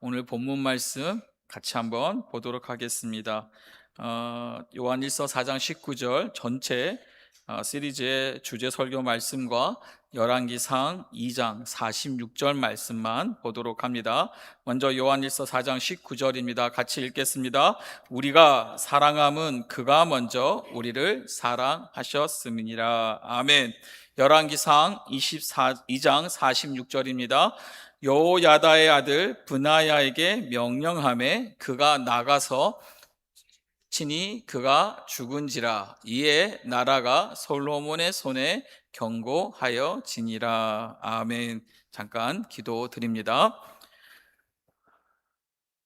오늘 본문 말씀 같이 한번 보도록 하겠습니다. 요한일서 4장 19절 전체 시리즈의 주제 설교 말씀과 열왕기상 2장 46절 말씀만 보도록 합니다. 먼저 요한일서 4장 19절입니다. 같이 읽겠습니다. 우리가 사랑함은 그가 먼저 우리를 사랑하셨음이니라. 아멘. 열왕기상 2장 46절입니다. 여호야다의 아들 브나야에게 명령하매 그가 나가서 친히 그가 죽은지라. 이에 나라가 솔로몬의 손에 경고하여 지니라. 아멘. 잠깐 기도드립니다.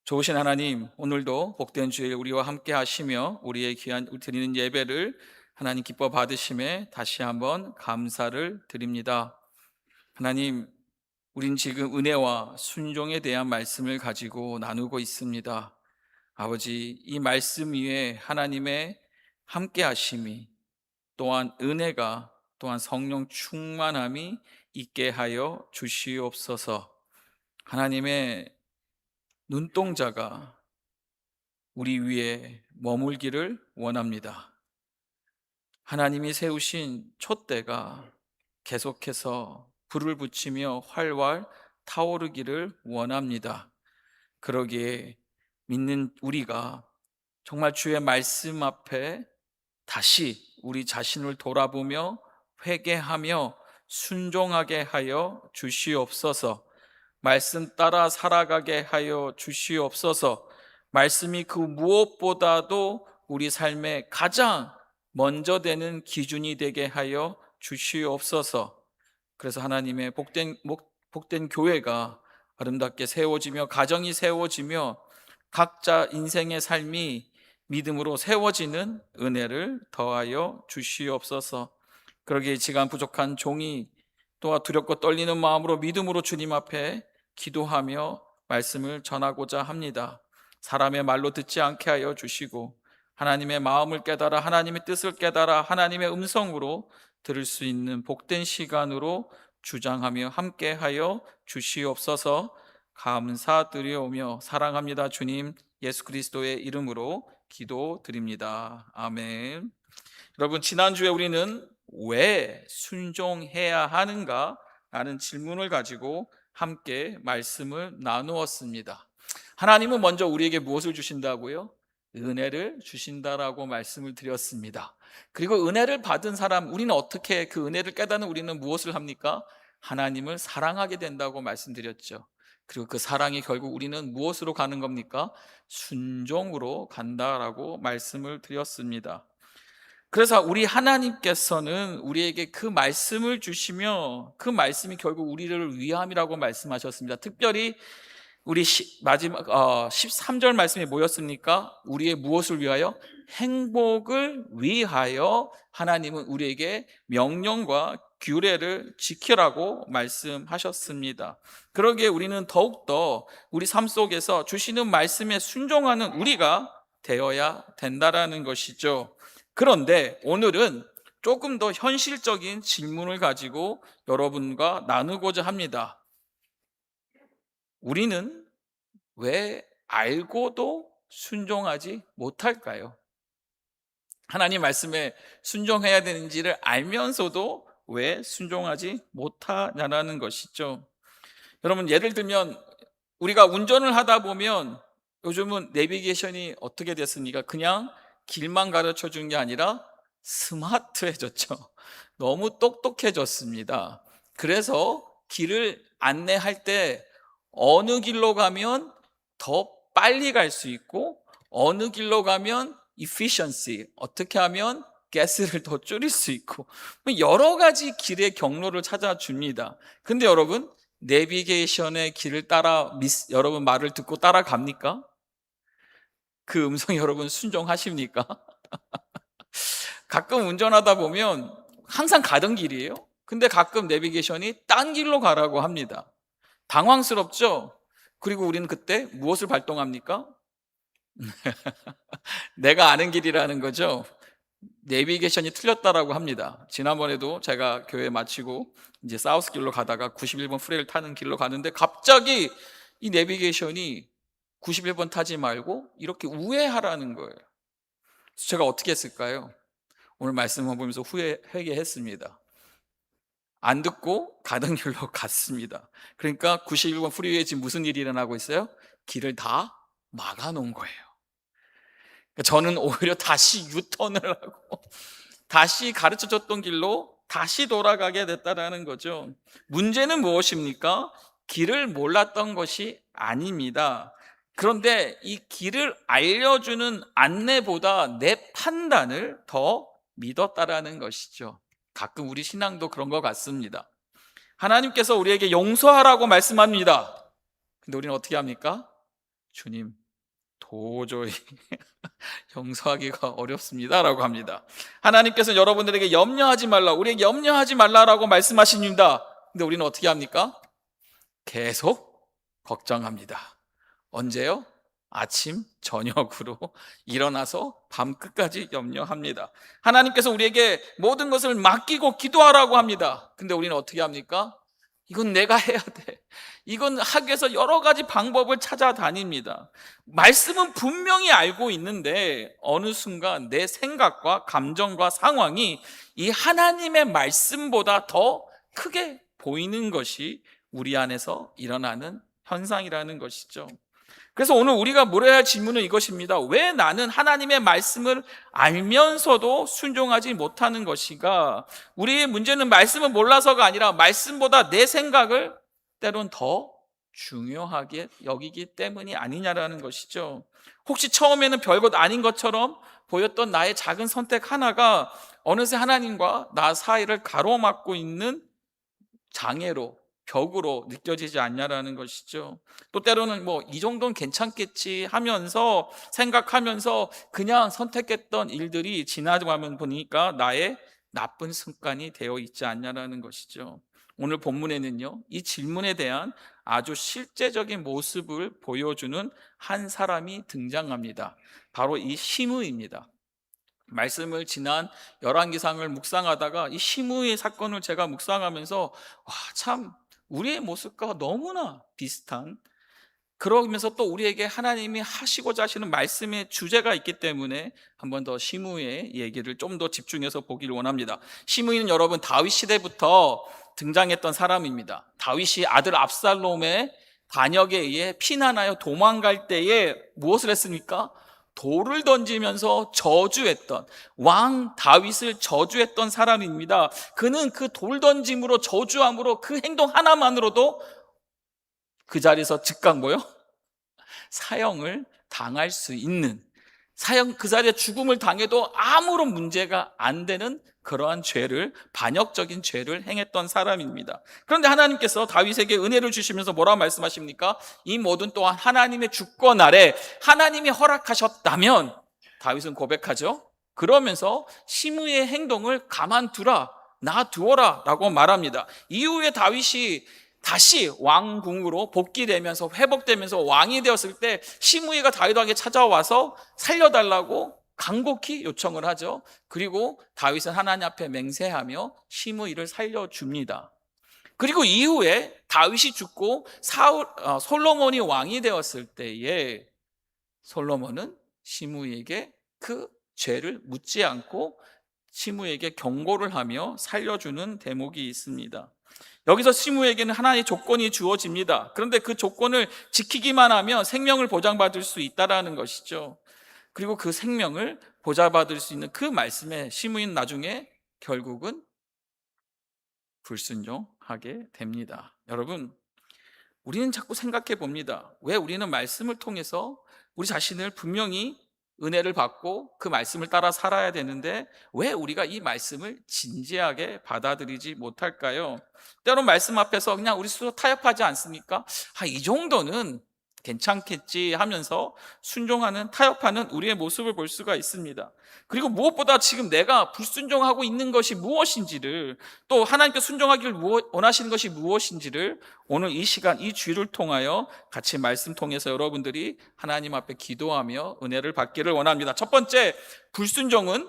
좋으신 하나님, 오늘도 복된 주일 우리와 함께 하시며 우리의 귀한 드리는 예배를 하나님 기뻐 받으심에 다시 한번 감사를 드립니다. 하나님, 우린 지금 은혜와 순종에 대한 말씀을 가지고 나누고 있습니다. 아버지, 이 말씀 위에 하나님의 함께 하심이, 또한 은혜가, 또한 성령 충만함이 있게 하여 주시옵소서. 하나님의 눈동자가 우리 위에 머물기를 원합니다. 하나님이 세우신 촛대가 계속해서 불을 붙이며 활활 타오르기를 원합니다. 그러기에 믿는 우리가 정말 주의 말씀 앞에 다시 우리 자신을 돌아보며 회개하며 순종하게 하여 주시옵소서. 말씀 따라 살아가게 하여 주시옵소서. 말씀이 그 무엇보다도 우리 삶의 가장 먼저 되는 기준이 되게 하여 주시옵소서. 그래서 하나님의 복된 교회가 아름답게 세워지며 가정이 세워지며 각자 인생의 삶이 믿음으로 세워지는 은혜를 더하여 주시옵소서. 그러기에 지간 부족한 종이 또한 두렵고 떨리는 마음으로 믿음으로 주님 앞에 기도하며 말씀을 전하고자 합니다. 사람의 말로 듣지 않게 하여 주시고 하나님의 마음을 깨달아 하나님의 뜻을 깨달아 하나님의 음성으로 들을 수 있는 복된 시간으로 주장하며 함께하여 주시옵소서. 감사드리오며 사랑합니다. 주님 예수 그리스도의 이름으로 기도드립니다. 아멘. 여러분, 지난주에 우리는 왜 순종해야 하는가 라는 질문을 가지고 함께 말씀을 나누었습니다. 하나님은 먼저 우리에게 무엇을 주신다고요? 은혜를 주신다라고 말씀을 드렸습니다. 그리고 은혜를 받은 사람, 우리는 어떻게 그 은혜를 깨닫는 우리는 무엇을 합니까? 하나님을 사랑하게 된다고 말씀드렸죠. 그리고 그 사랑이 결국 우리는 무엇으로 가는 겁니까? 순종으로 간다라고 말씀을 드렸습니다. 그래서 우리 하나님께서는 우리에게 그 말씀을 주시며 그 말씀이 결국 우리를 위함이라고 말씀하셨습니다. 특별히 우리 마지막 13절 말씀이 뭐였습니까? 우리의 무엇을 위하여? 행복을 위하여 하나님은 우리에게 명령과 규례를 지키라고 말씀하셨습니다. 그러기에 우리는 더욱더 우리 삶 속에서 주시는 말씀에 순종하는 우리가 되어야 된다라는 것이죠. 그런데 오늘은 조금 더 현실적인 질문을 가지고 여러분과 나누고자 합니다. 우리는 왜 알고도 순종하지 못할까요? 하나님 말씀에 순종해야 되는지를 알면서도 왜 순종하지 못하냐는 것이죠. 여러분, 예를 들면 우리가 운전을 하다 보면 요즘은 내비게이션이 어떻게 됐습니까? 그냥 길만 가르쳐 준 게 아니라 스마트해졌죠. 너무 똑똑해졌습니다. 그래서 길을 안내할 때 어느 길로 가면 더 빨리 갈 수 있고 어느 길로 가면 efficiency, 어떻게 하면 가스를 더 줄일 수 있고 여러 가지 길의 경로를 찾아줍니다. 근데 여러분, 내비게이션의 길을 따라 여러분 말을 듣고 따라갑니까? 그 음성 여러분 순종하십니까? 가끔 운전하다 보면 항상 가던 길이에요. 근데 가끔 내비게이션이 딴 길로 가라고 합니다. 당황스럽죠? 그리고 우리는 그때 무엇을 발동합니까? 내가 아는 길이라는 거죠. 내비게이션이 틀렸다라고 합니다. 지난번에도 제가 교회 마치고 이제 사우스길로 가다가 91번 프레이를 타는 길로 가는데 갑자기 이 내비게이션이 91번 타지 말고 이렇게 우회하라는 거예요. 그래서 제가 어떻게 했을까요? 오늘 말씀을 보면서 회개했습니다. 안 듣고 가던 길로 갔습니다. 그러니까 91번 프리웨이에 지금 무슨 일이 일어나고 있어요? 길을 다 막아놓은 거예요. 그러니까 저는 오히려 다시 유턴을 하고 다시 가르쳐줬던 길로 다시 돌아가게 됐다라는 거죠. 문제는 무엇입니까? 길을 몰랐던 것이 아닙니다. 그런데 이 길을 알려주는 안내보다 내 판단을 더 믿었다라는 것이죠. 가끔 우리 신앙도 그런 것 같습니다. 하나님께서 우리에게 용서하라고 말씀합니다. 근데 우리는 어떻게 합니까? 주님, 도저히 용서하기가 어렵습니다 라고 합니다. 하나님께서 여러분들에게 염려하지 말라, 우리에게 염려하지 말라라고 말씀하십니다. 근데 우리는 어떻게 합니까? 계속 걱정합니다. 언제요? 아침, 저녁으로 일어나서 밤 끝까지 염려합니다. 하나님께서 우리에게 모든 것을 맡기고 기도하라고 합니다. 근데 우리는 어떻게 합니까? 이건 내가 해야 돼. 이건 하기 위해서 여러 가지 방법을 찾아다닙니다. 말씀은 분명히 알고 있는데 어느 순간 내 생각과 감정과 상황이 이 하나님의 말씀보다 더 크게 보이는 것이 우리 안에서 일어나는 현상이라는 것이죠. 그래서 오늘 우리가 물어야 할 질문은 이것입니다. 왜 나는 하나님의 말씀을 알면서도 순종하지 못하는 것인가? 우리의 문제는 말씀을 몰라서가 아니라 말씀보다 내 생각을 때론 더 중요하게 여기기 때문이 아니냐라는 것이죠. 혹시 처음에는 별것 아닌 것처럼 보였던 나의 작은 선택 하나가 어느새 하나님과 나 사이를 가로막고 있는 장애로, 벽으로 느껴지지 않냐라는 것이죠. 또 때로는 이 정도는 괜찮겠지 하면서 생각하면서 그냥 선택했던 일들이 지나가면 보니까 나의 나쁜 습관이 되어 있지 않냐라는 것이죠. 오늘 본문에는요, 이 질문에 대한 아주 실제적인 모습을 보여주는 한 사람이 등장합니다. 바로 이 시므이입니다. 말씀을 지난 열왕기상을 묵상하다가 이 시므의 사건을 제가 묵상하면서 참 우리의 모습과 너무나 비슷한, 그러면서 또 우리에게 하나님이 하시고자 하시는 말씀의 주제가 있기 때문에 한 번 더 시므의 얘기를 좀 더 집중해서 보기를 원합니다. 시므이는 여러분 다윗 시대부터 등장했던 사람입니다. 다윗이 아들 압살롬의 반역에 의해 피난하여 도망갈 때에 무엇을 했습니까? 돌을 던지면서 저주했던, 왕 다윗을 저주했던 사람입니다. 그는 그 돌 던짐으로, 저주함으로, 그 행동 하나만으로도 그 자리에서 즉각 사형을 당할 수 있는, 그 자리에 죽음을 당해도 아무런 문제가 안 되는 그러한 죄를, 반역적인 죄를 행했던 사람입니다. 그런데 하나님께서 다윗에게 은혜를 주시면서 뭐라고 말씀하십니까? 이 모든 또한 하나님의 주권 아래 하나님이 허락하셨다면, 다윗은 고백하죠. 그러면서 시므의 행동을 가만두라, 놔두어라 라고 말합니다. 이후에 다윗이 다시 왕궁으로 복귀되면서 회복되면서 왕이 되었을 때 시므이가 다윗에게 찾아와서 살려달라고 간곡히 요청을 하죠. 그리고 다윗은 하나님 앞에 맹세하며 시므이를 살려줍니다. 그리고 이후에 다윗이 죽고 솔로몬이 왕이 되었을 때에 솔로몬은 시므이에게 그 죄를 묻지 않고 시므이에게 경고를 하며 살려주는 대목이 있습니다. 여기서 시므에게는 하나의 조건이 주어집니다. 그런데 그 조건을 지키기만 하면 생명을 보장받을 수 있다는 것이죠. 그리고 그 생명을 보장받을 수 있는 그 말씀에 시므는 나중에 결국은 불순종하게 됩니다. 여러분, 우리는 자꾸 생각해 봅니다. 왜 우리는 말씀을 통해서 우리 자신을 분명히 은혜를 받고 그 말씀을 따라 살아야 되는데 왜 우리가 이 말씀을 진지하게 받아들이지 못할까요? 때론 말씀 앞에서 그냥 우리 스스로 타협하지 않습니까? 이 정도는 괜찮겠지 하면서 순종하는, 타협하는 우리의 모습을 볼 수가 있습니다. 그리고 무엇보다 지금 내가 불순종하고 있는 것이 무엇인지를, 또 하나님께 순종하기를 원하시는 것이 무엇인지를 오늘 이 시간, 이 주일을 통하여 같이 말씀 통해서 여러분들이 하나님 앞에 기도하며 은혜를 받기를 원합니다. 첫 번째, 불순종은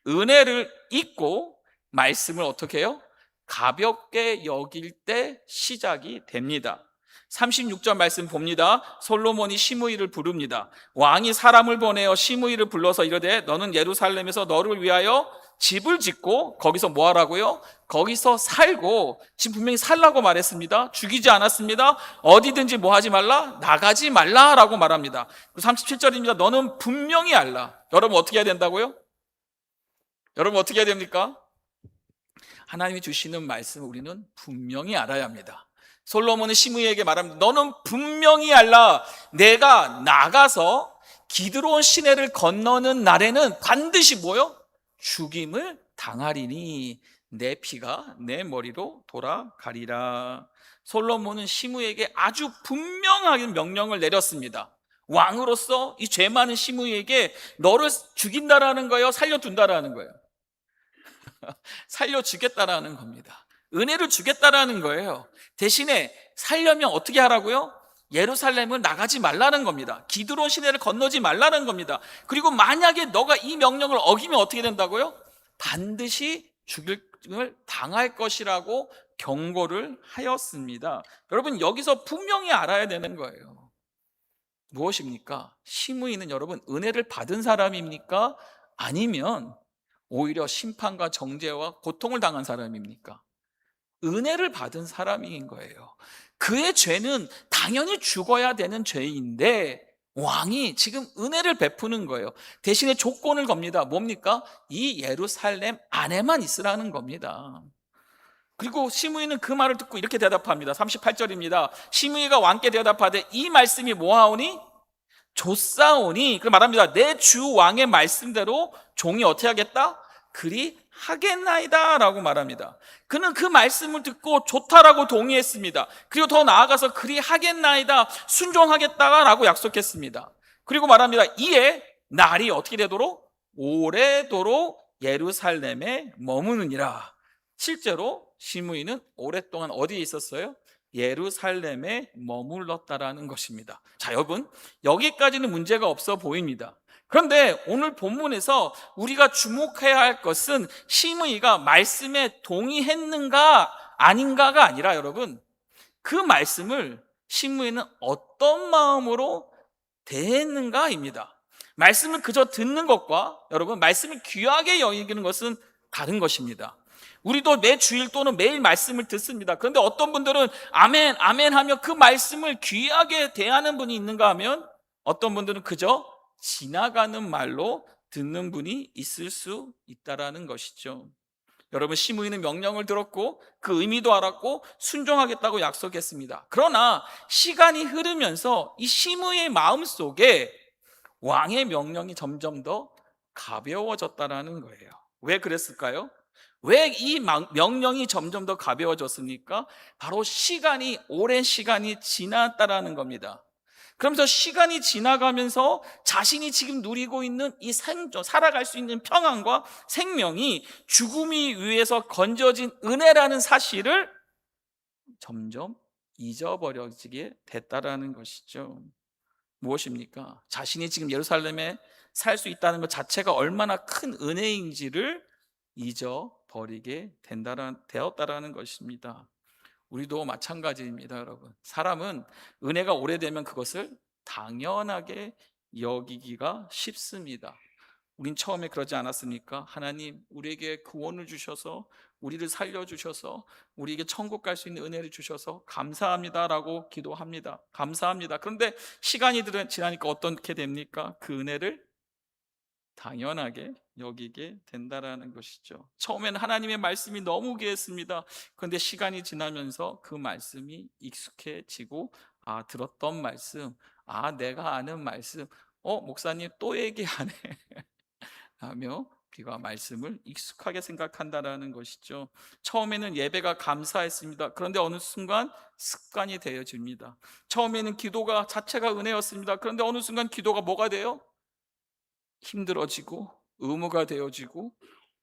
은혜를 잊고 말씀을 어떻게 해요? 가볍게 여길 때 시작이 됩니다. 36절 말씀 봅니다. 솔로몬이 시므이를 부릅니다. 왕이 사람을 보내어 시므이를 불러서 이르되 너는 예루살렘에서 너를 위하여 집을 짓고 거기서 뭐 하라고요? 거기서 살고, 지금 분명히 살라고 말했습니다. 죽이지 않았습니다. 어디든지 뭐 하지 말라? 나가지 말라라고 말합니다. 37절입니다. 너는 분명히 알라. 여러분 어떻게 해야 된다고요? 여러분 어떻게 해야 됩니까? 하나님이 주시는 말씀을 우리는 분명히 알아야 합니다. 솔로몬은 시므이에게 말합니다. 너는 분명히 알라. 내가 나가서 기드론 시내를 건너는 날에는 반드시 뭐요? 죽임을 당하리니 내 피가 내 머리로 돌아가리라. 솔로몬은 시므이에게 아주 분명하게 명령을 내렸습니다. 왕으로서 이 죄 많은 시므이에게 너를 죽인다라는 거예요? 살려둔다라는 거예요? 살려주겠다라는 겁니다. 은혜를 주겠다라는 거예요. 대신에 살려면 어떻게 하라고요? 예루살렘을 나가지 말라는 겁니다. 기드론 시내를 건너지 말라는 겁니다. 그리고 만약에 너가 이 명령을 어기면 어떻게 된다고요? 반드시 죽임을 당할 것이라고 경고를 하였습니다. 여러분 여기서 분명히 알아야 되는 거예요. 무엇입니까? 시므이는 여러분 은혜를 받은 사람입니까? 아니면 오히려 심판과 정죄와 고통을 당한 사람입니까? 은혜를 받은 사람인 거예요. 그의 죄는 당연히 죽어야 되는 죄인데 왕이 지금 은혜를 베푸는 거예요. 대신에 조건을 겁니다. 뭡니까? 이 예루살렘 안에만 있으라는 겁니다. 그리고 시므이는 그 말을 듣고 이렇게 대답합니다. 38절입니다. 시므이가 왕께 대답하되 이 말씀이 뭐하오니? 좋사오니, 그 말합니다. 내 주 왕의 말씀대로 종이 어떻게 하겠다? 그리 하겠나이다 라고 말합니다. 그는 그 말씀을 듣고 좋다라고 동의했습니다. 그리고 더 나아가서 그리 하겠나이다, 순종하겠다라고 약속했습니다. 그리고 말합니다. 이에 날이 어떻게 되도록? 오래도록 예루살렘에 머무느니라. 실제로 시므이는 오랫동안 어디에 있었어요? 예루살렘에 머물렀다라는 것입니다. 자, 여러분 여기까지는 문제가 없어 보입니다. 그런데 오늘 본문에서 우리가 주목해야 할 것은 시므이가 말씀에 동의했는가 아닌가가 아니라 여러분 그 말씀을 시므이는 어떤 마음으로 대했는가입니다. 말씀을 그저 듣는 것과 여러분 말씀을 귀하게 여기는 것은 다른 것입니다. 우리도 매 주일 또는 매일 말씀을 듣습니다. 그런데 어떤 분들은 아멘 아멘 하며 그 말씀을 귀하게 대하는 분이 있는가 하면 어떤 분들은 그저 지나가는 말로 듣는 분이 있을 수 있다라는 것이죠. 여러분 시므이는 명령을 들었고 그 의미도 알았고 순종하겠다고 약속했습니다. 그러나 시간이 흐르면서 이 시므이의 마음속에 왕의 명령이 점점 더 가벼워졌다라는 거예요. 왜 그랬을까요? 왜 이 명령이 점점 더 가벼워졌습니까? 바로 오랜 시간이 지났다라는 겁니다. 그러면서 시간이 지나가면서 자신이 지금 누리고 있는 이 살아갈 수 있는 평안과 생명이 죽음이 위해서 건져진 은혜라는 사실을 점점 잊어버려지게 됐다라는 것이죠. 무엇입니까? 자신이 지금 예루살렘에 살 수 있다는 것 자체가 얼마나 큰 은혜인지를 잊어버리게 되었다라는 것입니다. 우리도 마찬가지입니다, 여러분. 사람은 은혜가 오래되면 그것을 당연하게 여기기가 쉽습니다. 우린 처음에 그러지 않았습니까? 하나님, 우리에게 구원을 주셔서 우리를 살려주셔서 우리에게 천국 갈 수 있는 은혜를 주셔서 감사합니다라고 기도합니다. 감사합니다. 그런데 시간이 지나니까 어떻게 됩니까? 그 은혜를 당연하게 여기게 된다라는 것이죠. 처음에는 하나님의 말씀이 너무 귀했습니다. 그런데 시간이 지나면서 그 말씀이 익숙해지고 들었던 말씀, 내가 아는 말씀, 목사님 또 얘기하네 하며 귀가 말씀을 익숙하게 생각한다라는 것이죠. 처음에는 예배가 감사했습니다. 그런데 어느 순간 습관이 되어집니다. 처음에는 기도가 자체가 은혜였습니다. 그런데 어느 순간 기도가 뭐가 돼요? 힘들어지고 의무가 되어지고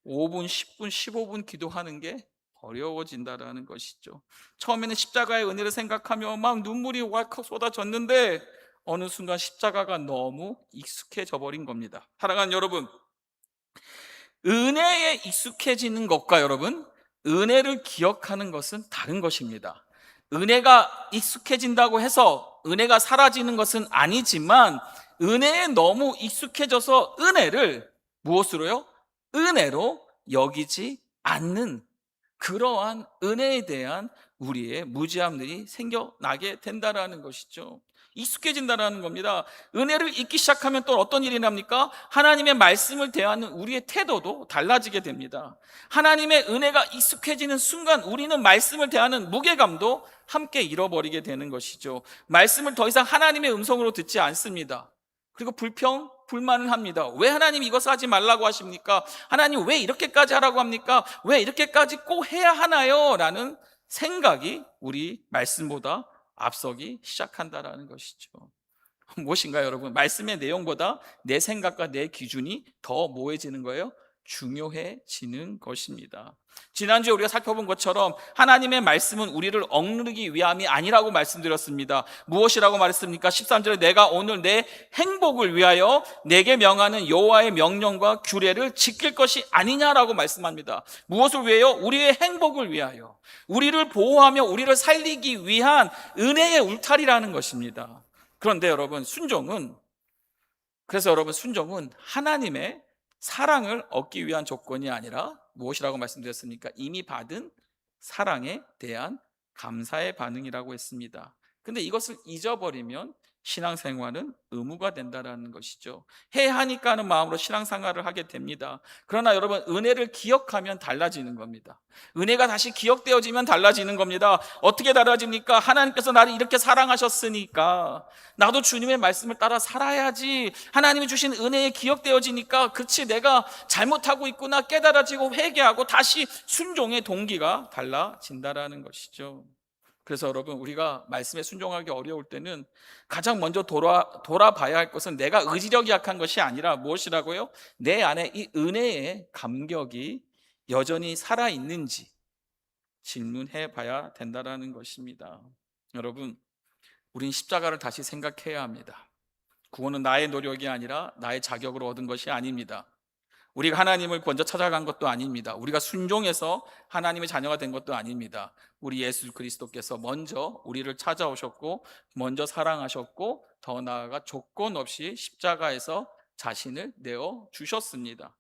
5분, 10분, 15분 기도하는 게 어려워진다라는 것이죠. 처음에는 십자가의 은혜를 생각하며 막 눈물이 왈칵 쏟아졌는데 어느 순간 십자가가 너무 익숙해져 버린 겁니다. 사랑하는 여러분, 은혜에 익숙해지는 것과 여러분 은혜를 기억하는 것은 다른 것입니다. 은혜가 익숙해진다고 해서 은혜가 사라지는 것은 아니지만 은혜에 너무 익숙해져서 은혜를 무엇으로요? 은혜로 여기지 않는 그러한 은혜에 대한 우리의 무지함들이 생겨나게 된다라는 것이죠. 익숙해진다라는 겁니다. 은혜를 잊기 시작하면 또 어떤 일이 납니까? 하나님의 말씀을 대하는 우리의 태도도 달라지게 됩니다. 하나님의 은혜가 익숙해지는 순간 우리는 말씀을 대하는 무게감도 함께 잃어버리게 되는 것이죠. 말씀을 더 이상 하나님의 음성으로 듣지 않습니다. 그리고 불만을 합니다. 왜 하나님 이것을 하지 말라고 하십니까? 하나님 왜 이렇게까지 하라고 합니까? 왜 이렇게까지 꼭 해야 하나요? 라는 생각이 우리 말씀보다 앞서기 시작한다라는 것이죠. 무엇인가요, 여러분? 말씀의 내용보다 내 생각과 내 기준이 더 뭐해지는 거예요? 중요해지는 것입니다. 지난주에 우리가 살펴본 것처럼 하나님의 말씀은 우리를 억누르기 위함이 아니라고 말씀드렸습니다. 무엇이라고 말했습니까? 13절에 내가 오늘 내 행복을 위하여 내게 명하는 여호와의 명령과 규례를 지킬 것이 아니냐라고 말씀합니다. 무엇을 위하여? 우리의 행복을 위하여, 우리를 보호하며 우리를 살리기 위한 은혜의 울타리라는 것입니다. 그런데 여러분, 순종은 하나님의 사랑을 얻기 위한 조건이 아니라 무엇이라고 말씀드렸습니까? 이미 받은 사랑에 대한 감사의 반응이라고 했습니다. 근데 이것을 잊어버리면 신앙생활은 의무가 된다는 것이죠. 해야 하니까 하는 마음으로 신앙생활을 하게 됩니다. 그러나 여러분, 은혜를 기억하면 달라지는 겁니다. 은혜가 다시 기억되어지면 달라지는 겁니다. 어떻게 달라집니까? 하나님께서 나를 이렇게 사랑하셨으니까 나도 주님의 말씀을 따라 살아야지. 하나님이 주신 은혜에 기억되어지니까 그치, 내가 잘못하고 있구나 깨달아지고 회개하고 다시 순종의 동기가 달라진다는 것이죠. 그래서 여러분, 우리가 말씀에 순종하기 어려울 때는 가장 먼저 돌아봐야 할 것은 내가 의지력이 약한 것이 아니라 무엇이라고요? 내 안에 이 은혜의 감격이 여전히 살아있는지 질문해 봐야 된다는 것입니다. 여러분, 우린 십자가를 다시 생각해야 합니다. 구원은 나의 노력이 아니라 나의 자격으로 얻은 것이 아닙니다. 우리가 하나님을 먼저 찾아간 것도 아닙니다. 우리가 순종해서 하나님의 자녀가 된 것도 아닙니다. 우리 예수 그리스도께서 먼저 우리를 찾아오셨고 먼저 사랑하셨고 더 나아가 조건 없이 십자가에서 자신을 내어 주셨습니다.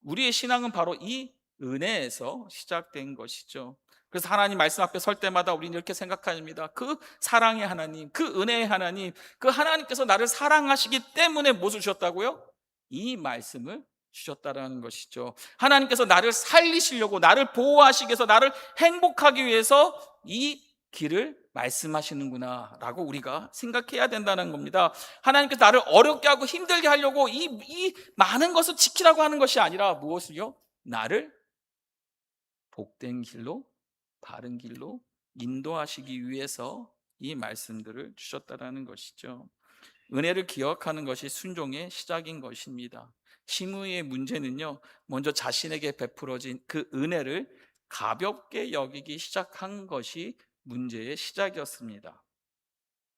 우리의 신앙은 바로 이 은혜에서 시작된 것이죠. 그래서 하나님 말씀 앞에 설 때마다 우리는 이렇게 생각합니다. 그 사랑의 하나님, 그 은혜의 하나님, 그 하나님께서 나를 사랑하시기 때문에 무엇을 주셨다고요? 이 말씀을 주셨다라는 것이죠. 하나님께서 나를 살리시려고, 나를 보호하시기 위해서, 나를 행복하기 위해서 이 길을 말씀하시는구나 라고 우리가 생각해야 된다는 겁니다. 하나님께서 나를 어렵게 하고 힘들게 하려고 이 많은 것을 지키라고 하는 것이 아니라 무엇을요? 나를 복된 길로, 바른 길로 인도하시기 위해서 이 말씀들을 주셨다라는 것이죠. 은혜를 기억하는 것이 순종의 시작인 것입니다. 시므이의 문제는요, 먼저 자신에게 베풀어진 그 은혜를 가볍게 여기기 시작한 것이 문제의 시작이었습니다.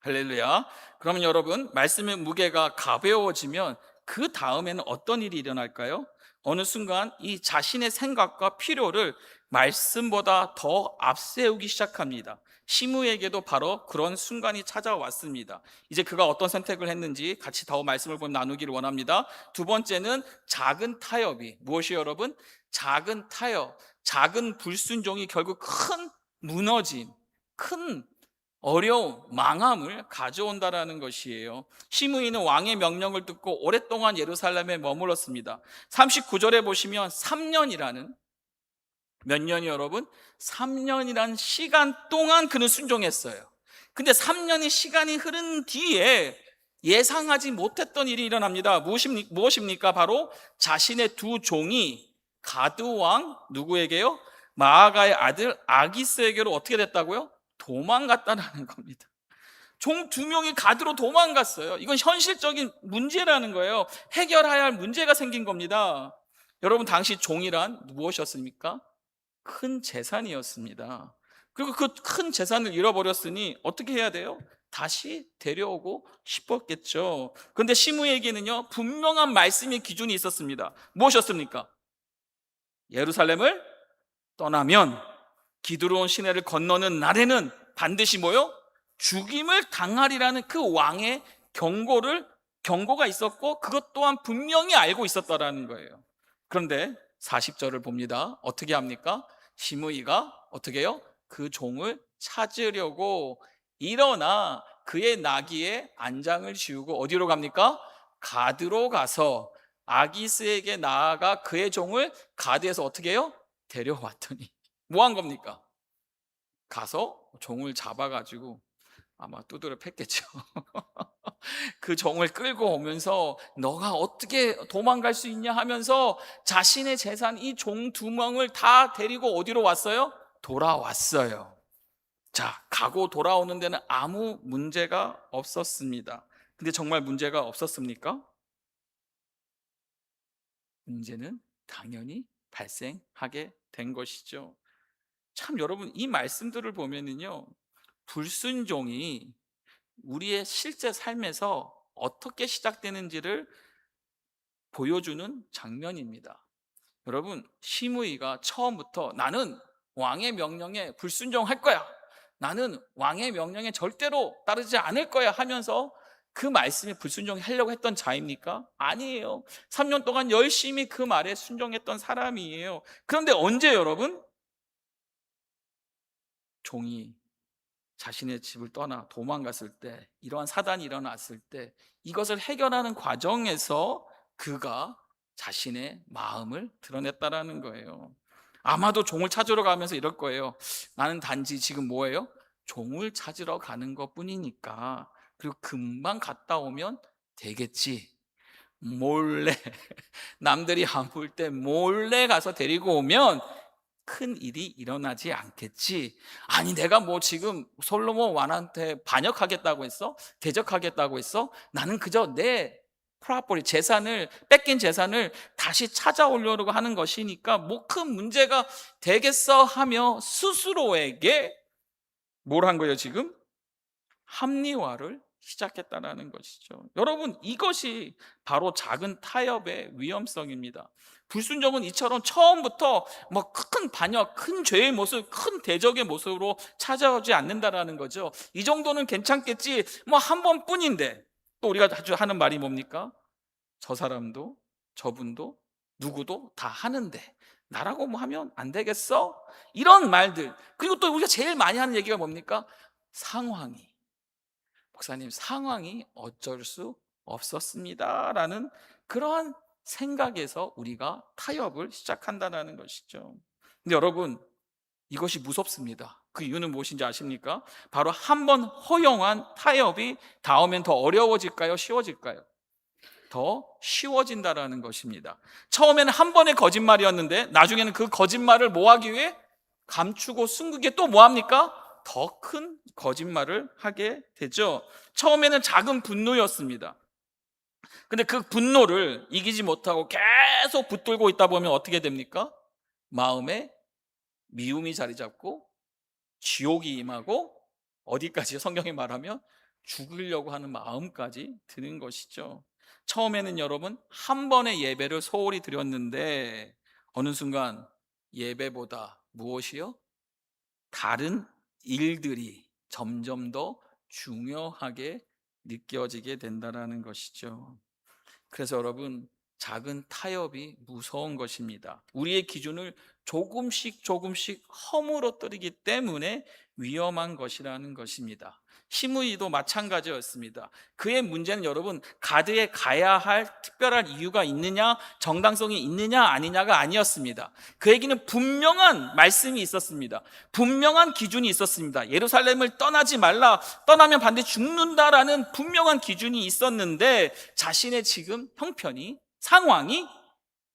할렐루야. 그러면 여러분, 말씀의 무게가 가벼워지면 그 다음에는 어떤 일이 일어날까요? 어느 순간 이 자신의 생각과 필요를 말씀보다 더 앞세우기 시작합니다. 시므에게도 바로 그런 순간이 찾아왔습니다. 이제 그가 어떤 선택을 했는지 같이 더 말씀을 보면 나누기를 원합니다. 두 번째는 작은 타협이 무엇이에요, 여러분? 작은 타협, 작은 불순종이 결국 큰 무너짐, 큰 어려움, 망함을 가져온다라는 것이에요. 시므이는 왕의 명령을 듣고 오랫동안 예루살렘에 머물렀습니다. 39절에 보시면 3년이라는, 몇 년이 여러분? 3년이라는 시간 동안 그는 순종했어요. 근데 3년의 시간이 흐른 뒤에 예상하지 못했던 일이 일어납니다. 무엇입니까? 바로 자신의 두 종이 가드 왕 누구에게요? 마아가의 아들 아기스에게로 어떻게 됐다고요? 도망갔다라는 겁니다. 종 두 명이 가드로 도망갔어요. 이건 현실적인 문제라는 거예요. 해결해야 할 문제가 생긴 겁니다. 여러분, 당시 종이란 무엇이었습니까? 큰 재산이었습니다. 그리고 그 큰 재산을 잃어버렸으니 어떻게 해야 돼요? 다시 데려오고 싶었겠죠. 그런데 시므에게는요, 분명한 말씀의 기준이 있었습니다. 무엇이었습니까? 예루살렘을 떠나면 기드론 시내를 건너는 날에는 반드시 뭐요? 죽임을 당하리라는 그 왕의 경고가 있었고 그것 또한 분명히 알고 있었다라는 거예요. 그런데 40절을 봅니다. 어떻게 합니까? 시므이가 어떻게 해요? 그 종을 찾으려고 일어나 그의 나귀에 안장을 지우고 어디로 갑니까? 가드로 가서 아기스에게 나아가 그의 종을 가드에서 어떻게 해요? 데려왔더니 뭐 한 겁니까? 가서 종을 잡아가지고 아마 두드려 팼겠죠. 그 종을 끌고 오면서 너가 어떻게 도망갈 수 있냐 하면서 자신의 재산 이 종 두 명을 다 데리고 어디로 왔어요? 돌아왔어요. 자, 가고 돌아오는 데는 아무 문제가 없었습니다. 근데 정말 문제가 없었습니까? 문제는 당연히 발생하게 된 것이죠. 참 여러분 이 말씀들을 보면은요, 불순종이 우리의 실제 삶에서 어떻게 시작되는지를 보여주는 장면입니다. 여러분, 시므이가 처음부터 나는 왕의 명령에 불순종할 거야, 나는 왕의 명령에 절대로 따르지 않을 거야 하면서 그 말씀에 불순종하려고 했던 자입니까? 아니에요. 3년 동안 열심히 그 말에 순종했던 사람이에요. 그런데 언제 여러분? 종이 자신의 집을 떠나 도망갔을 때, 이러한 사단이 일어났을 때 이것을 해결하는 과정에서 그가 자신의 마음을 드러냈다라는 거예요. 아마도 종을 찾으러 가면서 이럴 거예요. 나는 단지 지금 뭐예요? 종을 찾으러 가는 것뿐이니까, 그리고 금방 갔다 오면 되겠지. 몰래 남들이 안 볼 때 몰래 가서 데리고 오면 큰 일이 일어나지 않겠지. 아니 내가 뭐 지금 솔로몬 왕한테 반역하겠다고 했어? 대적하겠다고 했어? 나는 그저 내 프라퍼리 재산을, 뺏긴 재산을 다시 찾아오려고 하는 것이니까 뭐 큰 문제가 되겠어 하며 스스로에게 뭘 한 거예요 지금? 합리화를 시작했다는 것이죠. 여러분, 이것이 바로 작은 타협의 위험성입니다. 불순종은 이처럼 처음부터 뭐 큰 반역, 큰 죄의 모습, 큰 대적의 모습으로 찾아오지 않는다라는 거죠. 이 정도는 괜찮겠지, 뭐 한 번뿐인데. 또 우리가 자주 하는 말이 뭡니까? 저 사람도 저분도 누구도 다 하는데 나라고 뭐 하면 안 되겠어? 이런 말들. 그리고 또 우리가 제일 많이 하는 얘기가 뭡니까? 상황이, 목사님, 상황이 어쩔 수 없었습니다 라는 그러한 생각에서 우리가 타협을 시작한다는 것이죠. 근데 여러분, 이것이 무섭습니다. 그 이유는 무엇인지 아십니까? 바로 한 번 허용한 타협이 다음엔 더 어려워질까요? 쉬워질까요? 더 쉬워진다라는 것입니다. 처음에는 한 번의 거짓말이었는데 나중에는 그 거짓말을 뭐 하기 위해? 감추고 숨기게 또 뭐 합니까? 더 큰 거짓말을 하게 되죠. 처음에는 작은 분노였습니다. 근데 그 분노를 이기지 못하고 계속 붙들고 있다 보면 어떻게 됩니까? 마음에 미움이 자리 잡고 지옥이 임하고 어디까지 성경이 말하면 죽으려고 하는 마음까지 드는 것이죠. 처음에는 여러분 한 번의 예배를 소홀히 드렸는데 어느 순간 예배보다 무엇이요? 다른 일들이 점점 더 중요하게 느껴지게 된다는 것이죠. 그래서 여러분, 작은 타협이 무서운 것입니다. 우리의 기준을 조금씩 허물어뜨리기 때문에 위험한 것이라는 것입니다. 시므이도 마찬가지였습니다. 그의 문제는 여러분, 가드에 가야 할 특별한 이유가 있느냐, 정당성이 있느냐 아니냐가 아니었습니다. 그에게는 분명한 말씀이 있었습니다. 분명한 기준이 있었습니다. 예루살렘을 떠나지 말라, 떠나면 반드시 죽는다라는 분명한 기준이 있었는데 자신의 지금 형편이, 상황이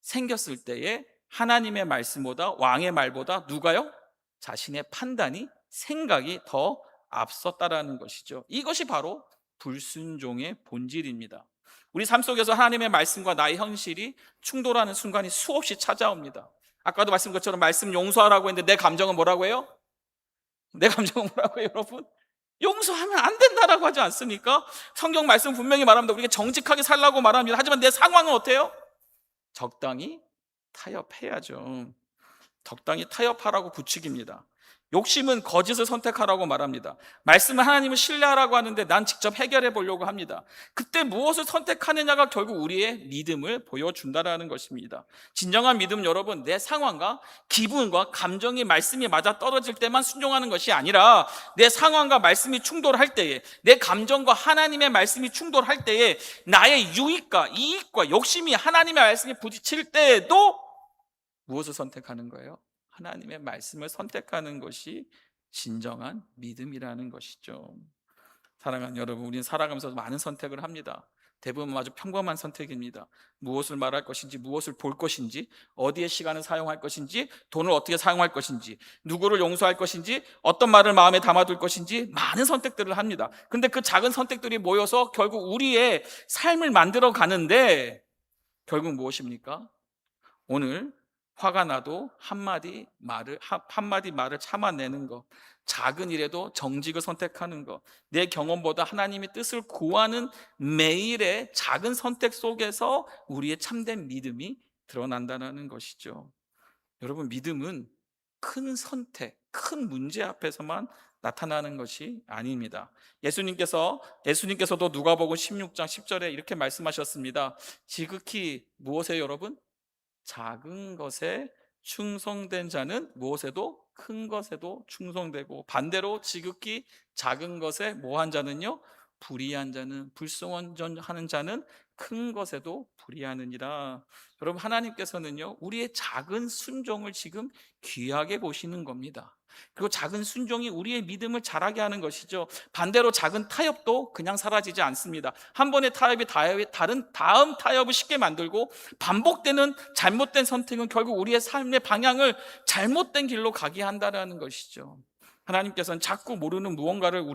생겼을 때에 하나님의 말씀보다, 왕의 말보다 누가요? 자신의 판단이, 생각이 더 앞섰다라는 것이죠. 이것이 바로 불순종의 본질입니다. 우리 삶 속에서 하나님의 말씀과 나의 현실이 충돌하는 순간이 수없이 찾아옵니다. 아까도 말씀 것처럼 말씀 용서하라고 했는데 내 감정은 뭐라고 해요? 내 감정은 뭐라고 해요, 여러분? 용서하면 안 된다라고 하지 않습니까? 성경 말씀 분명히 말합니다. 우리가 정직하게 살라고 말합니다. 하지만 내 상황은 어때요? 적당히 타협해야죠. 적당히 타협하라고 부추깁니다. 욕심은 거짓을 선택하라고 말합니다. 말씀을 하나님을 신뢰하라고 하는데 난 직접 해결해 보려고 합니다. 그때 무엇을 선택하느냐가 결국 우리의 믿음을 보여준다는 것입니다. 진정한 믿음, 여러분, 내 상황과 기분과 감정이 말씀이 맞아 떨어질 때만 순종하는 것이 아니라 내 상황과 말씀이 충돌할 때에, 내 감정과 하나님의 말씀이 충돌할 때에 나의 유익과 이익과 욕심이 하나님의 말씀에 부딪힐 때에도 무엇을 선택하는 거예요? 하나님의 말씀을 선택하는 것이 진정한 믿음이라는 것이죠. 사랑하는 여러분, 우리는 살아가면서 많은 선택을 합니다. 대부분 아주 평범한 선택입니다. 무엇을 말할 것인지, 무엇을 볼 것인지, 어디에 시간을 사용할 것인지, 돈을 어떻게 사용할 것인지, 누구를 용서할 것인지, 어떤 말을 마음에 담아둘 것인지, 많은 선택들을 합니다. 근데 그 작은 선택들이 모여서 결국 우리의 삶을 만들어 가는데 결국 무엇입니까? 오늘 화가 나도 한마디 말을 참아내는 것, 작은 일에도 정직을 선택하는 것, 내 경험보다 하나님의 뜻을 구하는 매일의 작은 선택 속에서 우리의 참된 믿음이 드러난다는 것이죠. 여러분, 믿음은 큰 선택, 큰 문제 앞에서만 나타나는 것이 아닙니다. 예수님께서도 누가복음 16장 10절에 이렇게 말씀하셨습니다. 지극히 무엇에, 여러분? 작은 것에 충성된 자는 무엇에도, 큰 것에도 충성되고, 반대로 지극히 작은 것에 뭐한 자는요, 불의한 자는, 불순종하는 자는 큰 것에도 불의하느니라. 여러분, 하나님께서는요 우리의 작은 순종을 지금 귀하게 보시는 겁니다. 그리고 작은 순종이 우리의 믿음을 자라게 하는 것이죠. 반대로 작은 타협도 그냥 사라지지 않습니다. 한 번의 타협이 다음 타협을 쉽게 만들고, 반복되는 잘못된 선택은 결국 우리의 삶의 방향을 잘못된 길로 가게 한다는 것이죠. 하나님께서는 자꾸 모르는 무언가를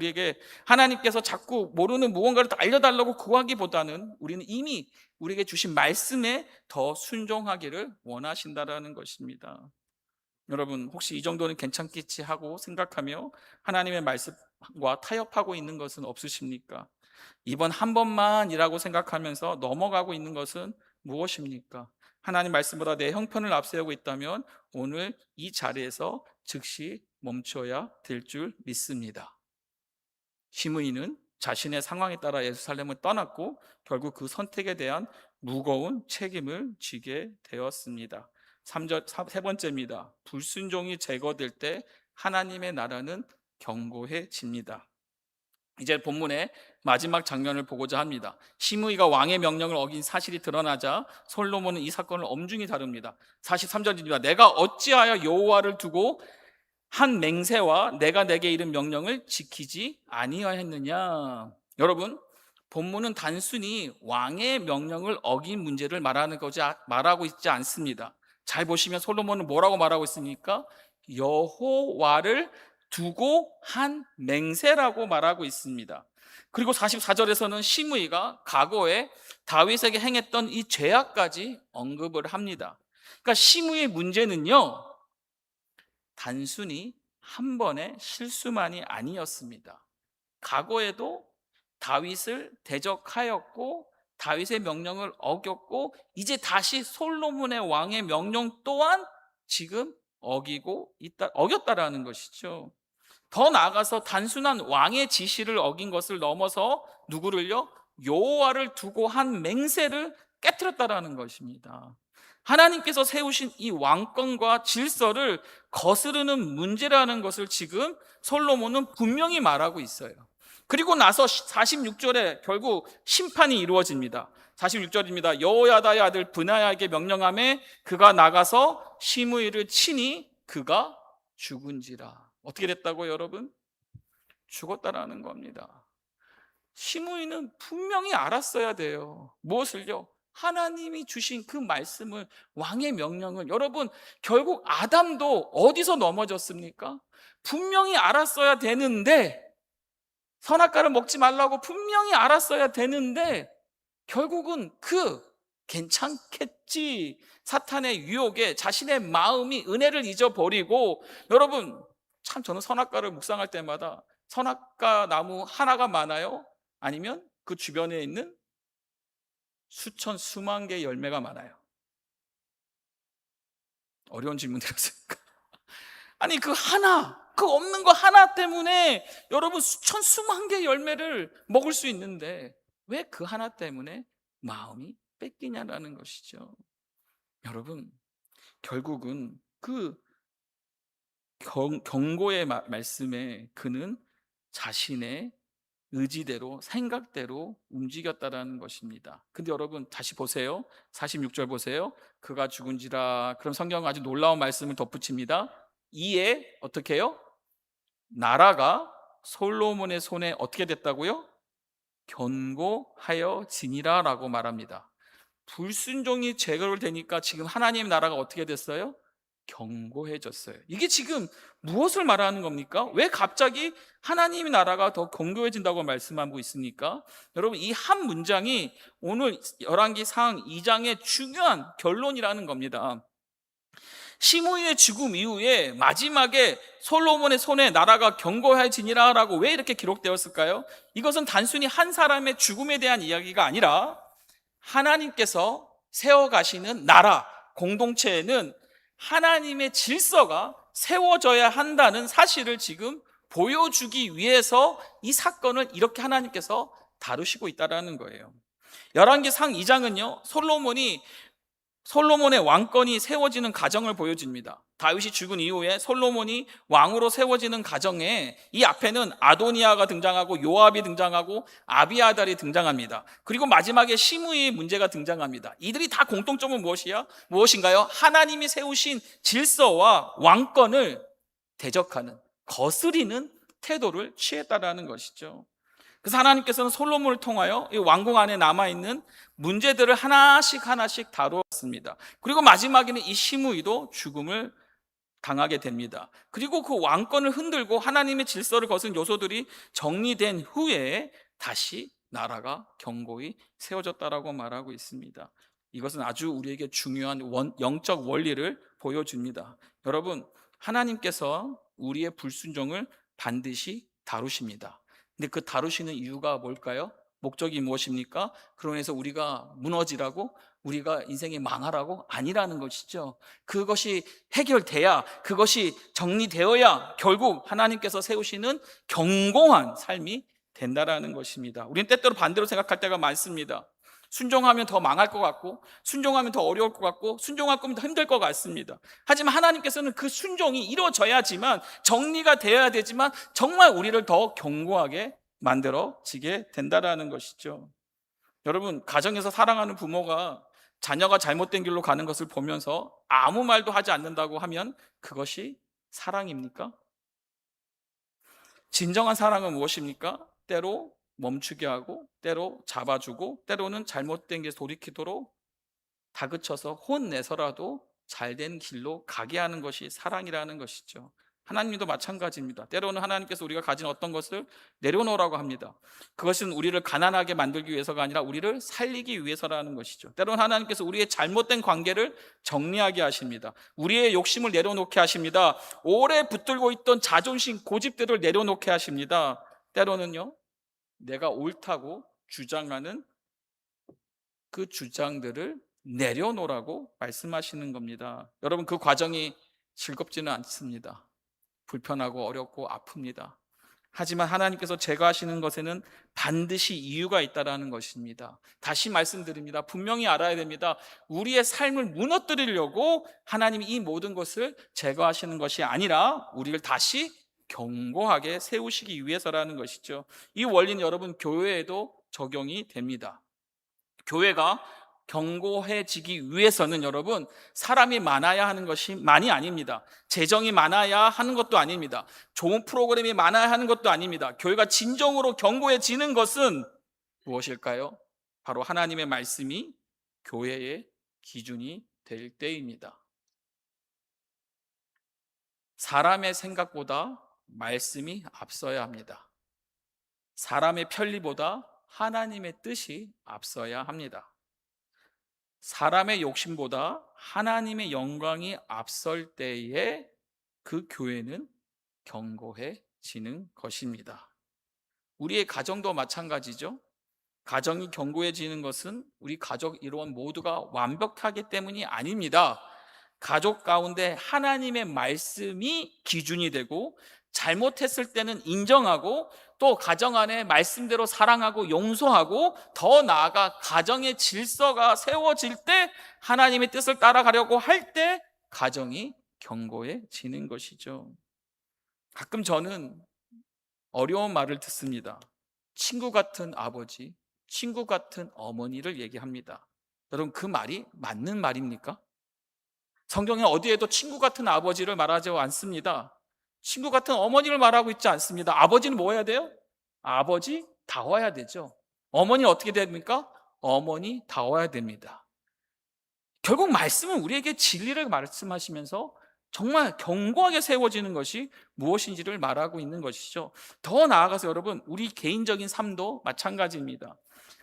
알려달라고 구하기보다는 우리는 이미 우리에게 주신 말씀에 더 순종하기를 원하신다는 것입니다. 여러분, 혹시 이 정도는 괜찮겠지 하고 생각하며 하나님의 말씀과 타협하고 있는 것은 없으십니까? 이번 한 번만이라고 생각하면서 넘어가고 있는 것은 무엇입니까? 하나님 말씀보다 내 형편을 앞세우고 있다면 오늘 이 자리에서 즉시 멈춰야 될 줄 믿습니다. 시므이는 자신의 상황에 따라 예루살렘을 떠났고 결국 그 선택에 대한 무거운 책임을 지게 되었습니다. 세 번째입니다. 불순종이 제거될 때 하나님의 나라는 견고해집니다. 이제 본문의 마지막 장면을 보고자 합니다. 시므이가 왕의 명령을 어긴 사실이 드러나자 솔로몬은 이 사건을 엄중히 다룹니다. 43절입니다. 내가 어찌하여 여호와를 두고 한 맹세와 내가 내게 이른 명령을 지키지 아니하였느냐. 여러분, 본문은 단순히 왕의 명령을 어긴 문제를 말하고 있지 않습니다. 잘 보시면 솔로몬은 뭐라고 말하고 있습니까? 여호와를 두고 한 맹세라고 말하고 있습니다. 그리고 44절에서는 시므이가 과거에 다윗에게 행했던 이 죄악까지 언급을 합니다. 그러니까 시므이의 문제는요, 단순히 한 번의 실수만이 아니었습니다. 과거에도 다윗을 대적하였고 다윗의 명령을 어겼고, 이제 다시 솔로몬의 왕의 명령 또한 지금 어겼다라는 것이죠. 더 나아가서 단순한 왕의 지시를 어긴 것을 넘어서 누구를요? 여호와를 두고 한 맹세를 깨뜨렸다라는 것입니다. 하나님께서 세우신 이 왕권과 질서를 거스르는 문제라는 것을 지금 솔로몬은 분명히 말하고 있어요. 그리고 나서 46절에 결국 심판이 이루어집니다. 46절입니다. 여호야다의 아들 브나야에게 명령하매 그가 나가서 시므이를 치니 그가 죽은지라. 어떻게 됐다고요, 여러분? 죽었다라는 겁니다. 시므이는 분명히 알았어야 돼요. 무엇을요? 하나님이 주신 그 말씀을, 왕의 명령을. 여러분, 결국 아담도 어디서 넘어졌습니까? 분명히 알았어야 되는데, 선악과를 먹지 말라고 분명히 알았어야 되는데 결국은 괜찮겠지 사탄의 유혹에 자신의 마음이 은혜를 잊어버리고, 여러분, 참 저는 선악과를 묵상할 때마다 선악과 나무 하나가 많아요? 아니면 그 주변에 있는 수만 개의 열매가 많아요? 어려운 질문이었습니까? 아니 그 하나, 그 없는 거 하나 때문에 여러분 수천 수만 개의 열매를 먹을 수 있는데 왜 그 하나 때문에 마음이 뺏기냐라는 것이죠. 여러분, 결국은 그 경고의 말씀에 그는 자신의 의지대로 생각대로 움직였다라는 것입니다. 근데 여러분 다시 보세요. 46절 보세요. 그가 죽은지라. 그럼 성경은 아주 놀라운 말씀을 덧붙입니다. 이에 어떻게 해요? 나라가 솔로몬의 손에 어떻게 됐다고요? 견고하여지니라라고 말합니다. 불순종이 제거를 되니까 지금 하나님의 나라가 어떻게 됐어요? 견고해졌어요. 이게 지금 무엇을 말하는 겁니까? 왜 갑자기 하나님의 나라가 더 견고해진다고 말씀하고 있습니까? 여러분, 이 한 문장이 오늘 열왕기상 2장의 중요한 결론이라는 겁니다. 시므이의 죽음 이후에 마지막에 솔로몬의 손에 나라가 견고해지니라라고 왜 이렇게 기록되었을까요? 이것은 단순히 한 사람의 죽음에 대한 이야기가 아니라 하나님께서 세워가시는 나라, 공동체에는 하나님의 질서가 세워져야 한다는 사실을 지금 보여주기 위해서 이 사건을 이렇게 하나님께서 다루시고 있다는 거예요. 열왕기상 2장은요, 솔로몬의 왕권이 세워지는 과정을 보여줍니다. 다윗이 죽은 이후에 솔로몬이 왕으로 세워지는 과정에 이 앞에는 아도니아가 등장하고 요압이 등장하고 아비아달이 등장합니다. 그리고 마지막에 시므이의 문제가 등장합니다. 이들이 다 공통점은 무엇인가요? 하나님이 세우신 질서와 왕권을 대적하는, 거스리는 태도를 취했다라는 것이죠. 그래서 하나님께서는 솔로몬을 통하여 이 왕궁 안에 남아있는 문제들을 하나씩 다루었습니다. 그리고 마지막에는 이 시므이도 죽음을 당하게 됩니다. 그리고 그 왕권을 흔들고 하나님의 질서를 거스른 요소들이 정리된 후에 다시 나라가 견고히 세워졌다라고 말하고 있습니다. 이것은 아주 우리에게 중요한 영적 원리를 보여줍니다. 여러분, 하나님께서 우리의 불순종을 반드시 다루십니다. 근데 그 다루시는 이유가 뭘까요? 목적이 무엇입니까? 그러면서 우리가 무너지라고, 우리가 인생이 망하라고? 아니라는 것이죠. 그것이 해결돼야, 그것이 정리되어야 결국 하나님께서 세우시는 견고한 삶이 된다라는 것입니다. 우리는 때때로 반대로 생각할 때가 많습니다. 순종하면 더 망할 것 같고, 순종하면 더 어려울 것 같고, 순종할 거면 더 힘들 것 같습니다. 하지만 하나님께서는 그 순종이 이루어져야지만, 정리가 되어야 되지만 정말 우리를 더 견고하게 만들어지게 된다라는 것이죠. 여러분, 가정에서 사랑하는 부모가 자녀가 잘못된 길로 가는 것을 보면서 아무 말도 하지 않는다고 하면 그것이 사랑입니까? 진정한 사랑은 무엇입니까? 때로 멈추게 하고, 때로 잡아주고, 때로는 잘못된 게 돌이키도록 다그쳐서 혼내서라도 잘된 길로 가게 하는 것이 사랑이라는 것이죠. 하나님도 마찬가지입니다. 때로는 하나님께서 우리가 가진 어떤 것을 내려놓으라고 합니다. 그것은 우리를 가난하게 만들기 위해서가 아니라 우리를 살리기 위해서라는 것이죠. 때로는 하나님께서 우리의 잘못된 관계를 정리하게 하십니다. 우리의 욕심을 내려놓게 하십니다. 오래 붙들고 있던 자존심, 고집들을 내려놓게 하십니다. 때로는요, 내가 옳다고 주장하는 그 주장들을 내려놓으라고 말씀하시는 겁니다. 여러분, 그 과정이 즐겁지는 않습니다. 불편하고 어렵고 아픕니다. 하지만 하나님께서 제거하시는 것에는 반드시 이유가 있다는 것입니다. 다시 말씀드립니다. 분명히 알아야 됩니다. 우리의 삶을 무너뜨리려고 하나님이 이 모든 것을 제거하시는 것이 아니라 우리를 다시 견고하게 세우시기 위해서라는 것이죠. 이 원리는 여러분 교회에도 적용이 됩니다. 교회가 견고해지기 위해서는 여러분 사람이 많아야 하는 것이 많이 아닙니다. 재정이 많아야 하는 것도 아닙니다. 좋은 프로그램이 많아야 하는 것도 아닙니다. 교회가 진정으로 견고해지는 것은 무엇일까요? 바로 하나님의 말씀이 교회의 기준이 될 때입니다. 사람의 생각보다 말씀이 앞서야 합니다. 사람의 편리보다 하나님의 뜻이 앞서야 합니다. 사람의 욕심보다 하나님의 영광이 앞설 때에 그 교회는 견고해지는 것입니다. 우리의 가정도 마찬가지죠. 가정이 견고해지는 것은 우리 가족 일원 모두가 완벽하기 때문이 아닙니다. 가족 가운데 하나님의 말씀이 기준이 되고, 잘못했을 때는 인정하고, 또 가정 안에 말씀대로 사랑하고 용서하고, 더 나아가 가정의 질서가 세워질 때, 하나님의 뜻을 따라가려고 할 때 가정이 견고해지는 것이죠. 가끔 저는 어려운 말을 듣습니다. 친구 같은 아버지, 친구 같은 어머니를 얘기합니다. 여러분, 그 말이 맞는 말입니까? 성경에 어디에도 친구 같은 아버지를 말하지 않습니다. 친구 같은 어머니를 말하고 있지 않습니다. 아버지는 뭐 해야 돼요? 아버지 다워야 되죠. 어머니는 어떻게 됩니까? 어머니 다워야 됩니다. 결국 말씀은 우리에게 진리를 말씀하시면서 정말 견고하게 세워지는 것이 무엇인지를 말하고 있는 것이죠. 더 나아가서 여러분, 우리 개인적인 삶도 마찬가지입니다.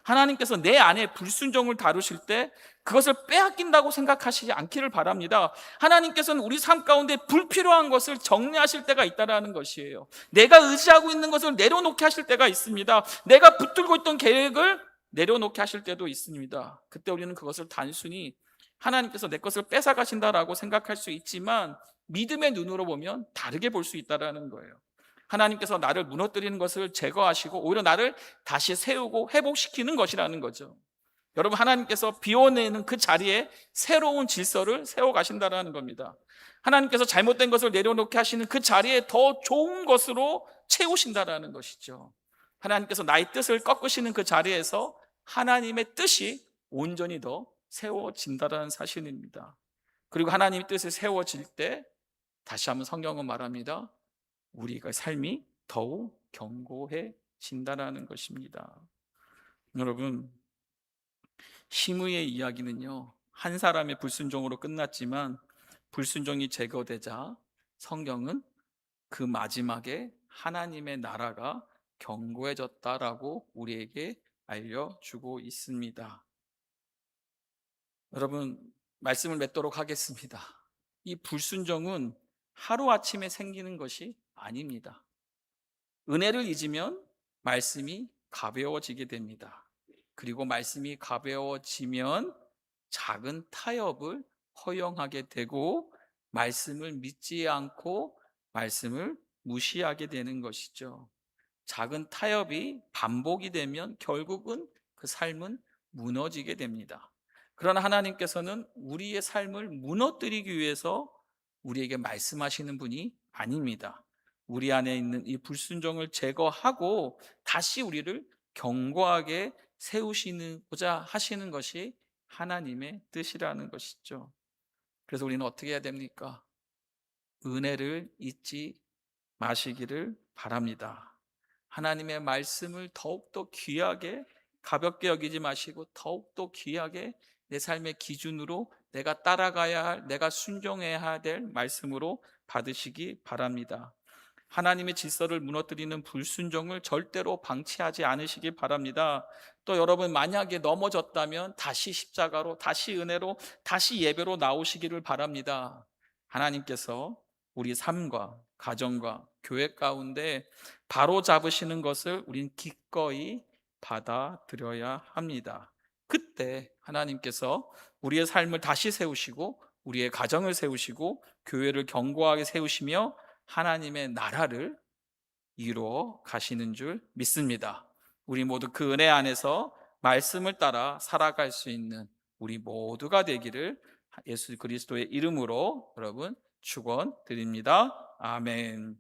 하나님께서 내 안에 불순종을 다루실 때 그것을 빼앗긴다고 생각하시지 않기를 바랍니다. 하나님께서는 우리 삶 가운데 불필요한 것을 정리하실 때가 있다는 것이에요. 내가 의지하고 있는 것을 내려놓게 하실 때가 있습니다. 내가 붙들고 있던 계획을 내려놓게 하실 때도 있습니다. 그때 우리는 그것을 단순히 하나님께서 내 것을 뺏어가신다라고 생각할 수 있지만, 믿음의 눈으로 보면 다르게 볼 수 있다는 거예요. 하나님께서 나를 무너뜨리는 것을 제거하시고 오히려 나를 다시 세우고 회복시키는 것이라는 거죠. 여러분, 하나님께서 비워내는 그 자리에 새로운 질서를 세워가신다는 겁니다. 하나님께서 잘못된 것을 내려놓게 하시는 그 자리에 더 좋은 것으로 채우신다는 것이죠. 하나님께서 나의 뜻을 꺾으시는 그 자리에서 하나님의 뜻이 온전히 더 세워진다는 사실입니다. 그리고 하나님의 뜻이 세워질 때, 다시 한번 성경은 말합니다, 우리가 삶이 더욱 견고해진다는 것입니다. 여러분, 시므이의 이야기는요, 한 사람의 불순종으로 끝났지만 불순종이 제거되자 성경은 그 마지막에 하나님의 나라가 견고해졌다라고 우리에게 알려주고 있습니다. 여러분, 말씀을 맺도록 하겠습니다. 이 불순종은 하루아침에 생기는 것이 아닙니다. 은혜를 잊으면 말씀이 가벼워지게 됩니다. 그리고 말씀이 가벼워지면 작은 타협을 허용하게 되고, 말씀을 믿지 않고 말씀을 무시하게 되는 것이죠. 작은 타협이 반복이 되면 결국은 그 삶은 무너지게 됩니다. 그러나 하나님께서는 우리의 삶을 무너뜨리기 위해서 우리에게 말씀하시는 분이 아닙니다. 우리 안에 있는 이 불순종을 제거하고 다시 우리를 견고하게 세우시고자 하시는 것이 하나님의 뜻이라는 것이죠. 그래서 우리는 어떻게 해야 됩니까? 은혜를 잊지 마시기를 바랍니다. 하나님의 말씀을 더욱더 귀하게, 가볍게 여기지 마시고 더욱더 귀하게 내 삶의 기준으로 내가 따라가야 할, 내가 순종해야 될 말씀으로 받으시기 바랍니다. 하나님의 질서를 무너뜨리는 불순종을 절대로 방치하지 않으시기 바랍니다. 또 여러분, 만약에 넘어졌다면 다시 십자가로, 다시 은혜로, 다시 예배로 나오시기를 바랍니다. 하나님께서 우리 삶과 가정과 교회 가운데 바로 잡으시는 것을 우린 기꺼이 받아들여야 합니다. 그때 하나님께서 우리의 삶을 다시 세우시고 우리의 가정을 세우시고 교회를 견고하게 세우시며 하나님의 나라를 이루어 가시는 줄 믿습니다. 우리 모두 그 은혜 안에서 말씀을 따라 살아갈 수 있는 우리 모두가 되기를 예수 그리스도의 이름으로 여러분 축원드립니다. 아멘.